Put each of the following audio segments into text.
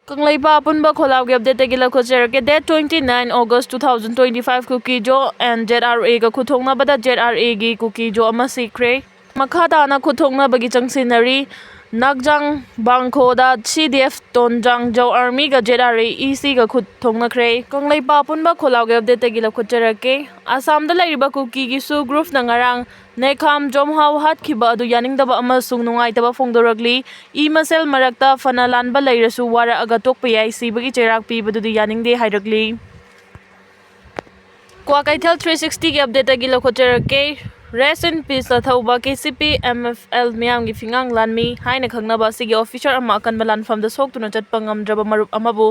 Kanglaipa Punba Kholab update Gila Kocherke date 29 August 2025 Kuki Jo and ZRA ga Khut Thoknabada ZRA gi Kuki Jo ama Sikhre Makhata na Khut Thoknabagi Changsinari Nagjang Bangkhoda CDF Tonjang Jo Army ga ZRA EC ga Khut Thoknakre Kanglaipa Punba Kholab update Gila Kocherke Assam da Laiba Kuki gi Su group na ngarang Nekham Jomhau hat khiba adu yaningdaba amasung nungaitaba fongdoragli masel marakta fana lanba lairasu wara aga tokpa yai sibagi cherak pibadudi yaningde hairagli Kwakaithal 360 ki update agi lokhocherake Rest in peace Athouba KCP MFL miyam gi fingang lanmi haina khangnaba sigi officer ama kan balan from the sok tuna chatpa ngamdraba marup amabu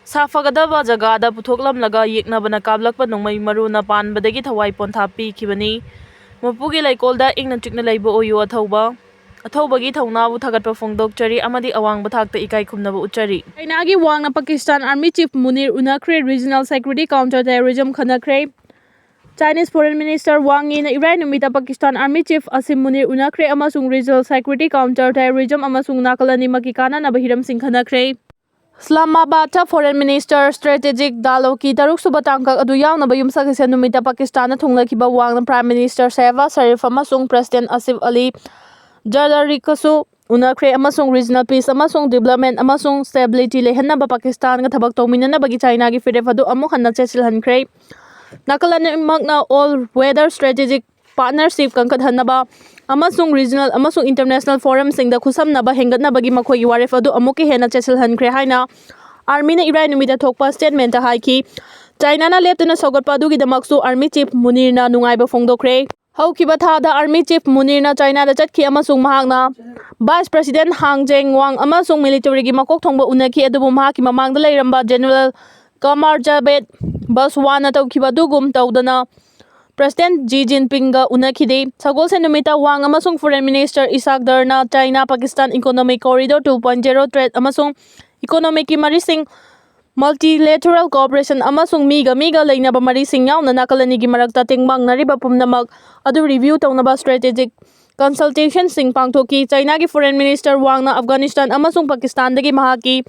safagadaba jagada puthoklam laga yeknabana kablakpa nongmai maru na panbadagi thawai pontha pi khibani Mapugi Laikolda Ingna Chikna Laibo Oyo Athouba Athoubagi Thaunabu Thagatpa Fongdokchari Amadi Awang Bathakta Ikai Khumnabu Uchari Chainagi Wangna Pakistan Army Chief Munir Unakre Regional Secretary Counter Terrorism Khanakre Chinese Foreign Minister Wang Yi na Irai Numita Pakistan Army Chief Asim Munir Unakre amasung Regional Secretary Counter Terrorism amasung Nakalani Makikana na Bahiram Singh Khanakre Islamabad Foreign Minister Strategic Dialogue Taruk Subatangka adu yawnaba yumsakise numita Pakistan thunglakiba wangna Prime Minister Shehbaz Sharif amasung President Asif Ali Zardari-kasu unakre amasung regional peace amasung development amasung stability lehanaba Pakistan ga thabak tawminanabagi China gi firef adu amuk hanna chesilhankre nakalani magna all weather strategic partnership kangkat hanaba amasung regional amasung international forum singda khusamnaba hengatnabagi makhoi waref adu amuki hena chesilhankre haina army na Irai numita thokpa statement ta haiki China na leptuna sogatpa adu gi damaksu army chief Munir na nungaiba fongdokre haukiba thada army chief Munir na China da chatkhi amasung mahakna vice president Hang Jeng-wang amasung military gi makok thongba unaki adubu mahaki mamangda leiramba general Qamar Javed Baswana tawkiba dugum tawdana President Xi Jinping ga unakhide Sagol se numita Wang amasung Foreign Minister Isaac Dar na China Pakistan Economic Corridor 2.0 trade amasung economic ki marising multilateral cooperation amasung miga leinaba marising yauna nakalani gi marakta tingbang nariba pumnamak adu review tawnaba strategic consultation sing pangthoki China gi Foreign Minister Wang na Afghanistan amasung Pakistan dagi mahaki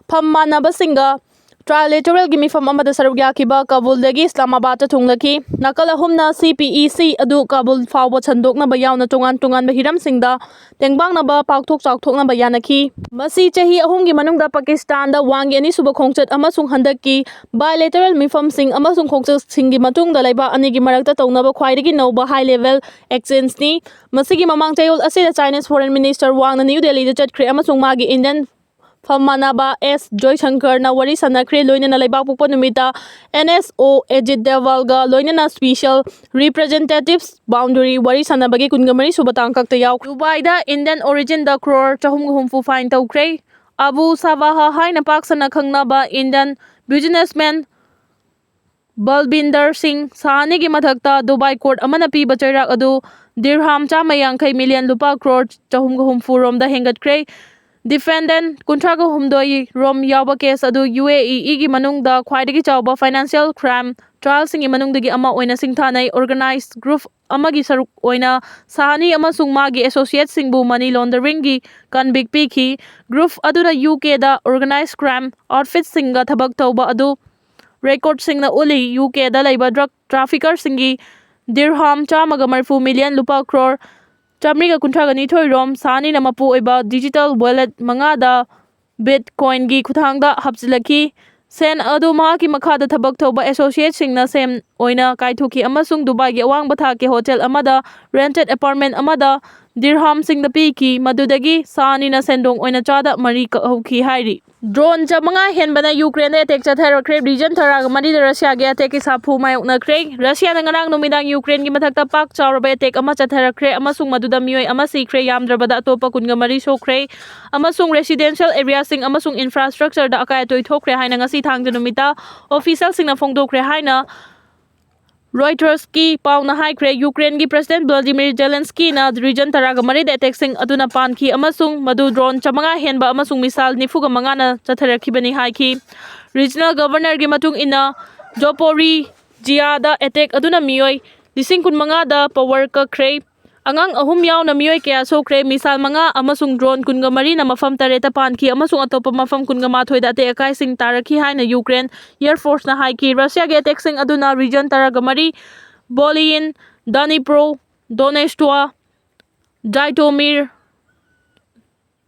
phammanaba singa trilateral gi mifam amada saruk yakiba Kabul dagi Islamabad ta thunglaki nakala humna CPEC adu Kabul fawba chandokna ba yauna tungan ba hiram singda tengbang na ba pakthok chakthok na ba yanaki masi chahi ahum gi manungda Pakistan da Wang ani suba khongchat amasung handaki bilateral mifam sing amasung khongchat singi matung da laiba ani gi marakta tawna ba khwaidagi noba high level exchange ni masigi mamang chayol asida Chinese Foreign Minister Wang na New Delhi da chatkre amasung magi Indian Phammanaba S. Joy Shankar na wari sanakre loina na laibak pukpa numita NSO Ajit Deval ga loina na special representatives boundary wari sanabagi kungamari subatang kakta yaw Dubai da Indian origin da crore chahum humfu fine tawkre Abu Sawaha hai na paksana khangnaba Indian businessman Balbinder Singh Sahani gi mathakta Dubai court amana pi bachairak adu dirham 150 million lupa crore chahum humfu rom da hengatkre Defendant Kuntraga Humdoi Rom Yaba case adu UAE igi manungda khwaidagi chawba financial crime trial singi manungdagi ama oina singthanai organized group amagi saruk oina Sahani amasung magi associate singbu money laundering gi convict pikhi group aduna UK da organized crime outfit singa thabak tawba adu record singna uli UK da laiba drug trafficker singi dirham 140 million lupa crore Chamriga kuntraga ni thoi rom Sahani na mapu oiba digital wallet mangada Bitcoin gi khuthangda hapsilaki sen adu mahaki makhada thabak thoba associate singna sem oina kaithuki amasung Dubai gi awang batha ke hotel amada rented apartment amada dirham singda piki madudagi Sahani na sendong oina chada mari ka hauki hairi drone jamanga henbana Ukraine attack chatharakre region tharaga mari Russia gi attack ki sapu mayokna kre Russia na ngarang numidang Ukraine gi mathakta pak chawraba attack ama chatharakre amasung maduda mioi ama sikre yamdrabada atopa kunga mari sokre amasung residential area sing amasung infrastructure da akai toi thokre haina ngasi thangda numita official singna fongdokre haina Reuters ki pauna haikre Ukraine gi President Vladimir Zelensky na region taraga mari attack sing aduna panki amasung madu drone chamanga henba amasung misal nifuga mangana chatharakibani haiki regional governor gi matung ina Jopori Jia da attack aduna mioi lising kun manga da power ka kre Angang ahum yauna miyoi kaya sokre misal mga amasung drone kunga mari na mafam tareta panki amasung atopa mafam kunga mathoy da ate akai sing taraki hai na Ukraine Air Force na hai ki Russia ge attack sing aduna region taraga mari Bolin, Dnipro, Donetsk, Zhytomyr,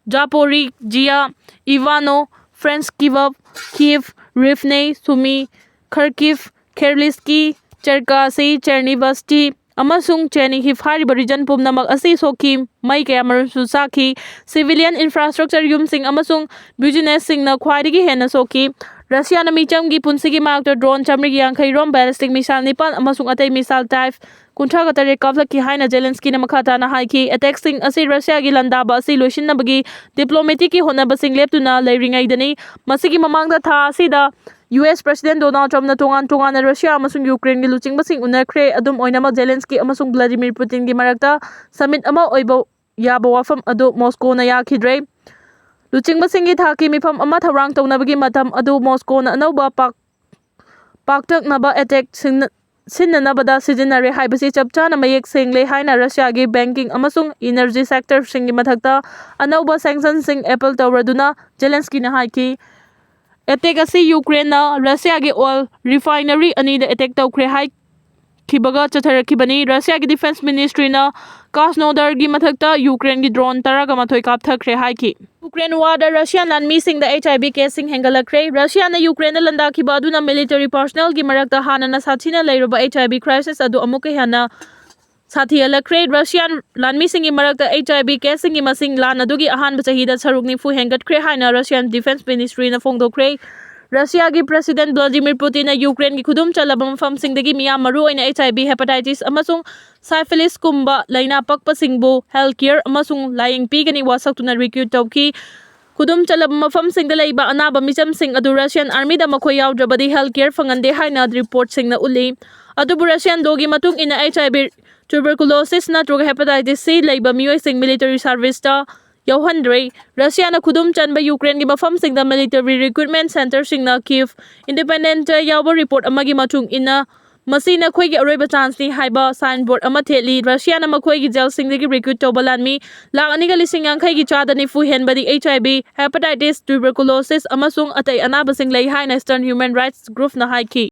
Zaporizhzhia, Ivano, Frankivsk, Kiev, Rivne, Sumy, Kharkiv, Kherlinsky, Cherkasy, Chernivtsi, amasung Chernihiv hariba region pumnamak asi soki mai kaya marusu saki civilian infrastructure yumsing amasung business sing na khwaidagi hena soki Russia na michamgi punsigi maakta drone chamrigi yangkhai rom ballistic missile nipal amasung atay missile type kuntra katare kaplaki haina Zelensky na makata na haiki attack sing asi Russia gi landaba asi loisinabagi diplomatic ki honabasing leptuna leiringai dani masigi mamangda tha asida US President Donald Trump na tongan na Russia amasung Ukraine gi luchingbasing unakre adum oinama Zelensky amasung Vladimir Putin gi marakta summit ama oibo yaba wafam adu Moscow na yakhidre luchingbasing gi thaki mifam ama tharang tawnabagi matam adu Moscow na anauba paktaknaba attack sinnanabada sizinare haibasi chapchana mayek sengle haina Russia gi banking amasung energy sector singi mathakta anauba sanctions sing apple tawraduna Zelensky na haiki attack asi Ukraine na Russia gi oil refinery ani da attack tawkhre hai kibaga chatharakibani Russia gi defense ministry na Krasnodar gi mathakta Ukraine gi drone taraga mathoi kapthakre hai ki Ukraine war da Russian landmi sing da HIV casing hengalakre Russia na Ukraine landa ki baduna military personnel gi marakta hana na sathina leiroba HIV crisis adu amuke hana साथी अलक्रे Russian लानमी सिंगी मरकता HIV केसिंगी मसिंग लान अदुगी अहान बचहीदा सरुगनी फु हेंगटक्रे हाइना Russian defence ministry ना फोंगदोक्रे Russia की president Vladimir Putin Ukraine की खुदुम चलबा मफम सिंगदगी मियाम मरु ओइना HIV hepatitis अमसुंग syphilis कुंबा लाइना पकपा सिंगबु health care अमसुंग lying पीगनी वासक्तुना recruit तौकी खुदुम चलब मफम सिंगदा लैबा अनाबा Mitcham सिंग अदु Russian army दा मखोय यावद्रबदी हेल्थ केयर फंगंदे हाइना रिपोर्ट सिंगना उल्ली अदुबु रशियन लोगी मतुंग इना HIV tuberculosis natrug hepatitis C leiba miyoi sing military service ta yauhandre Russia na khudum chanba Ukraine gi mafam sing da military recruitment center sing na Kiev independent yauba report amagi matung ina masina khoi gi aroiba chance ni haiba signboard ama theli Russia na makhoi gi jail sing gi recruit tobalan mi lak ani ga lising yang khai gi chada ni fu henbadi HIV hepatitis tuberculosis amasung atai anaba sing lei haina Eastern Human Rights Group na haiki